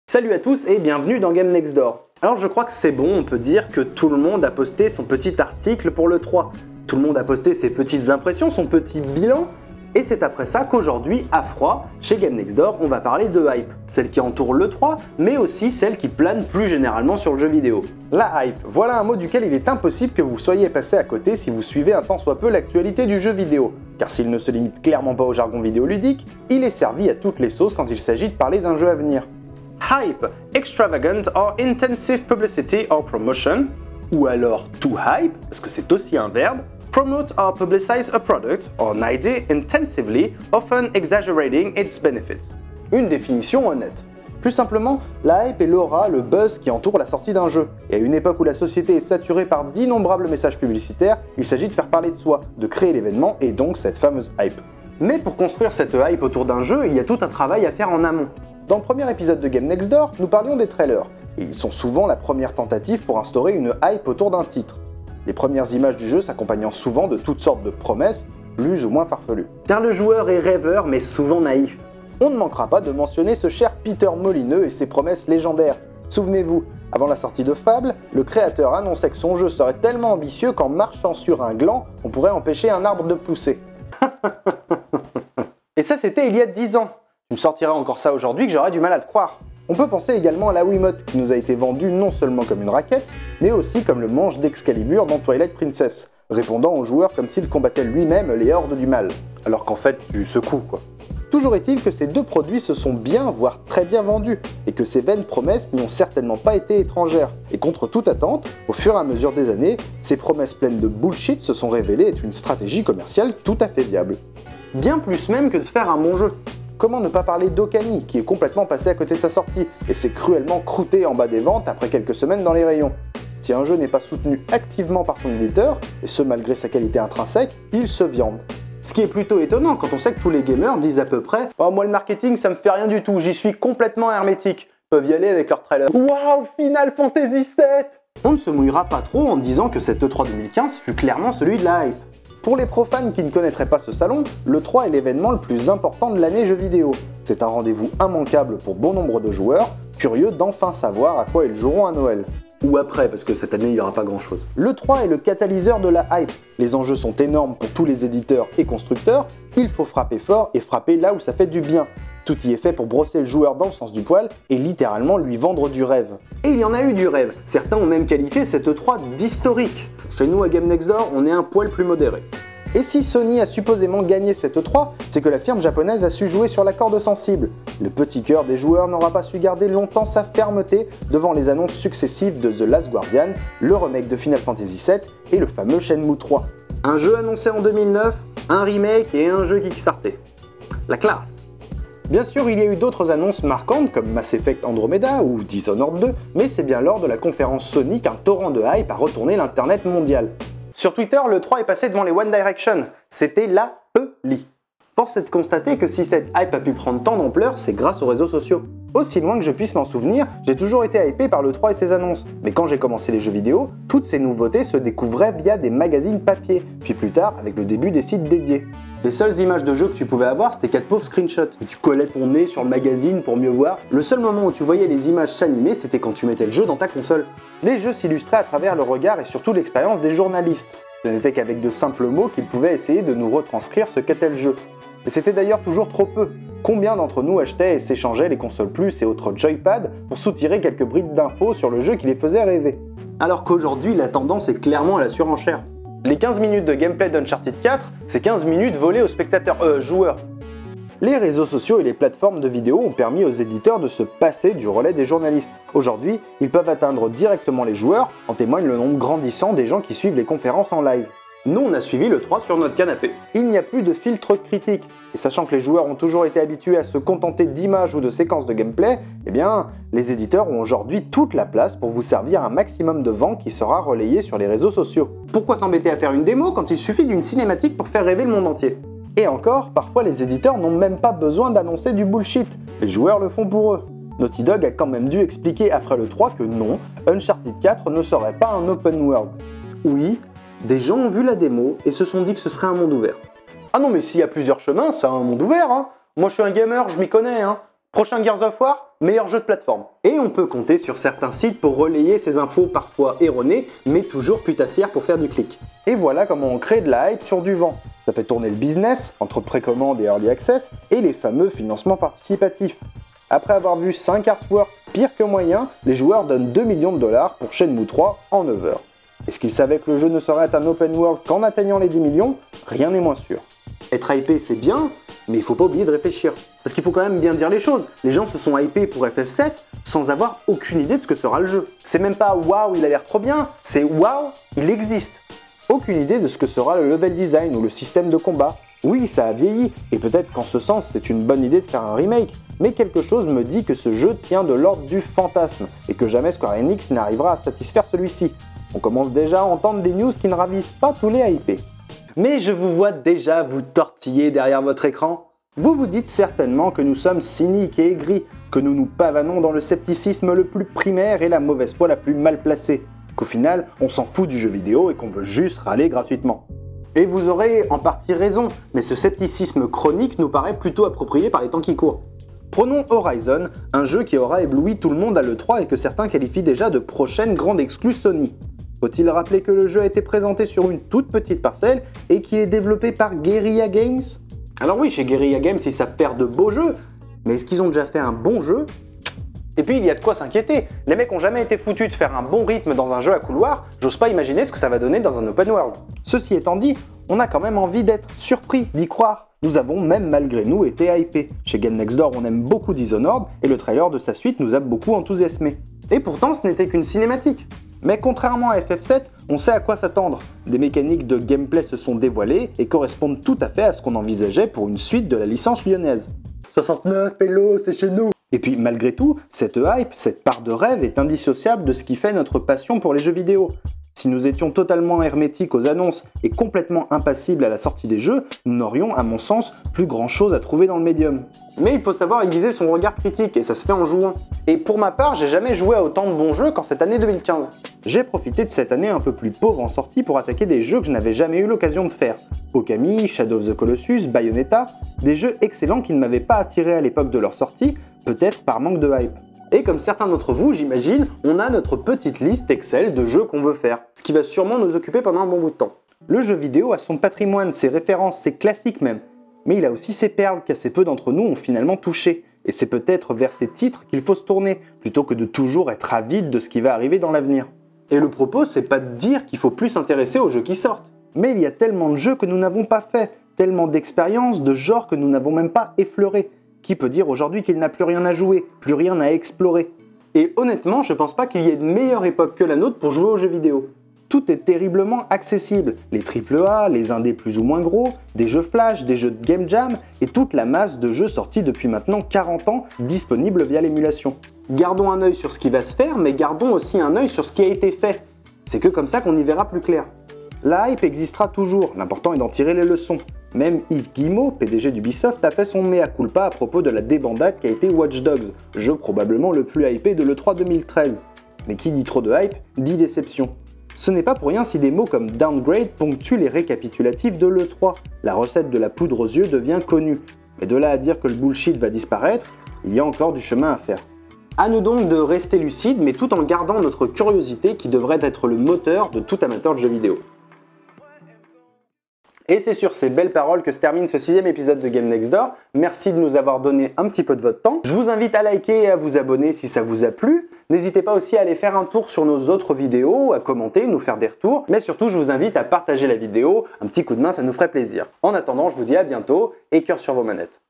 Salut à tous et bienvenue dans Game Next Door. Alors je crois que c'est bon, on peut dire que tout le monde a posté son petit article pour l'E3. Tout le monde a posté ses petites impressions, son petit bilan. Et c'est après ça qu'aujourd'hui, à froid, chez Game Next Door, on va parler de hype. Celle qui entoure l'E3, mais aussi celle qui plane plus généralement sur le jeu vidéo. La hype, voilà un mot duquel il est impossible que vous soyez passé à côté si vous suivez un tant soit peu l'actualité du jeu vidéo. Car s'il ne se limite clairement pas au jargon vidéoludique, il est servi à toutes les sauces quand il s'agit de parler d'un jeu à venir. Hype, extravagant or intensive publicity or promotion, ou alors to hype, parce que c'est aussi un verbe, promote or publicize a product or an idea intensively, often exaggerating its benefits. Une définition honnête. Plus simplement, la hype est l'aura, le buzz qui entoure la sortie d'un jeu. Et à une époque où la société est saturée par d'innombrables messages publicitaires, il s'agit de faire parler de soi, de créer l'événement et donc cette fameuse hype. Mais pour construire cette hype autour d'un jeu, il y a tout un travail à faire en amont. Dans le premier épisode de Game Next Door, nous parlions des trailers, et ils sont souvent la première tentative pour instaurer une hype autour d'un titre. Les premières images du jeu s'accompagnant souvent de toutes sortes de promesses, plus ou moins farfelues. Car le joueur est rêveur mais souvent naïf. On ne manquera pas de mentionner ce cher Peter Molineux et ses promesses légendaires. Souvenez-vous, avant la sortie de Fable, le créateur annonçait que son jeu serait tellement ambitieux qu'en marchant sur un gland, on pourrait empêcher un arbre de pousser. Et ça c'était il y a 10 ans. Tu me sortiras encore ça aujourd'hui que j'aurais du mal à te croire. On peut penser également à la Wiimote qui nous a été vendue non seulement comme une raquette, mais aussi comme le manche d'Excalibur dans Twilight Princess, répondant au joueur comme s'il combattait lui-même les hordes du mal. Alors qu'en fait, tu secoues quoi. Toujours est-il que ces deux produits se sont bien, voire très bien vendus, et que ces vaines promesses n'y ont certainement pas été étrangères. Et contre toute attente, au fur et à mesure des années, ces promesses pleines de bullshit se sont révélées être une stratégie commerciale tout à fait viable. Bien plus même que de faire un bon jeu. Comment ne pas parler d'Okami, qui est complètement passé à côté de sa sortie, et s'est cruellement croûté en bas des ventes après quelques semaines dans les rayons. Si un jeu n'est pas soutenu activement par son éditeur, et ce malgré sa qualité intrinsèque, il se viande. Ce qui est plutôt étonnant quand on sait que tous les gamers disent à peu près « Oh moi le marketing ça me fait rien du tout, j'y suis complètement hermétique ». Ils peuvent y aller avec leur trailer. Waouh, Final Fantasy VII. On ne se mouillera pas trop en disant que cette E3 2015 fut clairement celui de la hype. Pour les profanes qui ne connaîtraient pas ce salon, l'E3 est l'événement le plus important de l'année jeux vidéo. C'est un rendez-vous immanquable pour bon nombre de joueurs, curieux d'enfin savoir à quoi ils joueront à Noël. Ou après, parce que cette année il n'y aura pas grand chose. L'E3 est le catalyseur de la hype. Les enjeux sont énormes pour tous les éditeurs et constructeurs, il faut frapper fort et frapper là où ça fait du bien. Tout y est fait pour brosser le joueur dans le sens du poil et littéralement lui vendre du rêve. Et il y en a eu du rêve, certains ont même qualifié cette E3 d'historique. Chez nous à Game Next Door, on est un poil plus modéré. Et si Sony a supposément gagné cette E3, c'est que la firme japonaise a su jouer sur la corde sensible. Le petit cœur des joueurs n'aura pas su garder longtemps sa fermeté devant les annonces successives de The Last Guardian, le remake de Final Fantasy VII et le fameux Shenmue 3. Un jeu annoncé en 2009, un remake et un jeu kickstarté. La classe. Bien sûr, il y a eu d'autres annonces marquantes comme Mass Effect Andromeda ou Dishonored 2, mais c'est bien lors de la conférence Sony qu'un torrent de hype a retourné l'internet mondial. Sur Twitter, le 3 est passé devant les One Direction. C'était la folie. Force est de constater que si cette hype a pu prendre tant d'ampleur, c'est grâce aux réseaux sociaux. Aussi loin que je puisse m'en souvenir, j'ai toujours été hypé par le 3 et ses annonces. Mais quand j'ai commencé les jeux vidéo, toutes ces nouveautés se découvraient via des magazines papier, puis plus tard avec le début des sites dédiés. Les seules images de jeux que tu pouvais avoir, c'était 4 pauvres screenshots. Tu collais ton nez sur le magazine pour mieux voir. Le seul moment où tu voyais les images s'animer, c'était quand tu mettais le jeu dans ta console. Les jeux s'illustraient à travers le regard et surtout l'expérience des journalistes. Ce n'était qu'avec de simples mots qu'ils pouvaient essayer de nous retranscrire ce qu'était le jeu. Et c'était d'ailleurs toujours trop peu. Combien d'entre nous achetaient et s'échangeaient les consoles Plus et autres Joypad pour soutirer quelques brides d'infos sur le jeu qui les faisait rêver? Alors qu'aujourd'hui, la tendance est clairement à la surenchère. Les 15 minutes de gameplay d'Uncharted 4, c'est 15 minutes volées aux spectateurs, joueurs. Les réseaux sociaux et les plateformes de vidéos ont permis aux éditeurs de se passer du relais des journalistes. Aujourd'hui, ils peuvent atteindre directement les joueurs, en témoigne le nombre grandissant des gens qui suivent les conférences en live. Nous, on a suivi le 3 sur notre canapé. Il n'y a plus de filtre critique. Et sachant que les joueurs ont toujours été habitués à se contenter d'images ou de séquences de gameplay, eh bien, les éditeurs ont aujourd'hui toute la place pour vous servir un maximum de vent qui sera relayé sur les réseaux sociaux. Pourquoi s'embêter à faire une démo quand il suffit d'une cinématique pour faire rêver le monde entier? Et encore, parfois les éditeurs n'ont même pas besoin d'annoncer du bullshit. Les joueurs le font pour eux. Naughty Dog a quand même dû expliquer après le 3 que non, Uncharted 4 ne serait pas un open world. Oui, des gens ont vu la démo et se sont dit que ce serait un monde ouvert. Ah non, mais s'il y a plusieurs chemins, c'est un monde ouvert, hein. Moi je suis un gamer, je m'y connais, hein. Prochain Gears of War, meilleur jeu de plateforme. Et on peut compter sur certains sites pour relayer ces infos parfois erronées, mais toujours putassières pour faire du clic. Et voilà comment on crée de la hype sur du vent. Ça fait tourner le business, entre précommande et early access, et les fameux financements participatifs. Après avoir vu 5 artworks pire que moyen, les joueurs donnent 2 millions de dollars pour Shenmue 3 en 9 heures. Est-ce qu'ils savaient que le jeu ne serait un open world qu'en atteignant les 10 millions? Rien n'est moins sûr. Être hypé c'est bien, mais il faut pas oublier de réfléchir. Parce qu'il faut quand même bien dire les choses. Les gens se sont hypés pour FF7 sans avoir aucune idée de ce que sera le jeu. C'est même pas waouh, il a l'air trop bien, c'est waouh, il existe. Aucune idée de ce que sera le level design ou le système de combat. Oui, ça a vieilli, et peut-être qu'en ce sens c'est une bonne idée de faire un remake, mais quelque chose me dit que ce jeu tient de l'ordre du fantasme, et que jamais Square Enix n'arrivera à satisfaire celui-ci. On commence déjà à entendre des news qui ne ravissent pas tous les hypés. Mais je vous vois déjà vous tortiller derrière votre écran. Vous vous dites certainement que nous sommes cyniques et aigris, que nous nous pavanons dans le scepticisme le plus primaire et la mauvaise foi la plus mal placée, qu'au final on s'en fout du jeu vidéo et qu'on veut juste râler gratuitement. Et vous aurez en partie raison, mais ce scepticisme chronique nous paraît plutôt approprié par les temps qui courent. Prenons Horizon, un jeu qui aura ébloui tout le monde à l'E3 et que certains qualifient déjà de prochaine grande exclue Sony. Faut-il rappeler que le jeu a été présenté sur une toute petite parcelle et qu'il est développé par Guerrilla Games? Alors oui, chez Guerrilla Games, ils savent faire de beaux jeux, mais est-ce qu'ils ont déjà fait un bon jeu? Et puis il y a de quoi s'inquiéter, les mecs ont jamais été foutus de faire un bon rythme dans un jeu à couloir, j'ose pas imaginer ce que ça va donner dans un open world. Ceci étant dit, on a quand même envie d'être surpris, d'y croire. Nous avons même malgré nous été hypés. Chez Game Next Door, on aime beaucoup Dishonored et le trailer de sa suite nous a beaucoup enthousiasmés. Et pourtant, ce n'était qu'une cinématique. Mais contrairement à FF7, on sait à quoi s'attendre. Des mécaniques de gameplay se sont dévoilées et correspondent tout à fait à ce qu'on envisageait pour une suite de la licence lyonnaise. 69, hello, c'est chez nous! Et puis malgré tout, cette hype, cette part de rêve est indissociable de ce qui fait notre passion pour les jeux vidéo. Si nous étions totalement hermétiques aux annonces et complètement impassibles à la sortie des jeux, nous n'aurions, à mon sens, plus grand chose à trouver dans le médium. Mais il faut savoir aiguiser son regard critique et ça se fait en jouant. Et pour ma part, j'ai jamais joué à autant de bons jeux qu'en cette année 2015. J'ai profité de cette année un peu plus pauvre en sortie pour attaquer des jeux que je n'avais jamais eu l'occasion de faire. Okami, Shadow of the Colossus, Bayonetta, des jeux excellents qui ne m'avaient pas attiré à l'époque de leur sortie, peut-être par manque de hype. Et comme certains d'entre vous, j'imagine, on a notre petite liste Excel de jeux qu'on veut faire, ce qui va sûrement nous occuper pendant un bon bout de temps. Le jeu vidéo a son patrimoine, ses références, ses classiques même, mais il a aussi ses perles qu'assez peu d'entre nous ont finalement touchées, et c'est peut-être vers ces titres qu'il faut se tourner, plutôt que de toujours être avide de ce qui va arriver dans l'avenir. Et le propos, c'est pas de dire qu'il faut plus s'intéresser aux jeux qui sortent, mais il y a tellement de jeux que nous n'avons pas fait, tellement d'expériences, de genres que nous n'avons même pas effleurés. Qui peut dire aujourd'hui qu'il n'a plus rien à jouer, plus rien à explorer? Et honnêtement, je pense pas qu'il y ait une meilleure époque que la nôtre pour jouer aux jeux vidéo. Tout est terriblement accessible, les AAA, les indés plus ou moins gros, des jeux flash, des jeux de game jam et toute la masse de jeux sortis depuis maintenant 40 ans disponibles via l'émulation. Gardons un œil sur ce qui va se faire, mais gardons aussi un œil sur ce qui a été fait. C'est que comme ça qu'on y verra plus clair. La hype existera toujours, l'important est d'en tirer les leçons. Même Yves Guillemot, PDG d'Ubisoft, a fait son mea culpa à propos de la débandade qu'a été Watch Dogs, jeu probablement le plus hypé de l'E3 2013. Mais qui dit trop de hype, dit déception. Ce n'est pas pour rien si des mots comme downgrade ponctuent les récapitulatifs de l'E3. La recette de la poudre aux yeux devient connue. Mais de là à dire que le bullshit va disparaître, il y a encore du chemin à faire. À nous donc de rester lucides, mais tout en gardant notre curiosité qui devrait être le moteur de tout amateur de jeux vidéo. Et c'est sur ces belles paroles que se termine ce 6e épisode de Game Next Door. Merci de nous avoir donné un petit peu de votre temps. Je vous invite à liker et à vous abonner si ça vous a plu. N'hésitez pas aussi à aller faire un tour sur nos autres vidéos, à commenter, nous faire des retours. Mais surtout, je vous invite à partager la vidéo. Un petit coup de main, ça nous ferait plaisir. En attendant, je vous dis à bientôt et cœur sur vos manettes.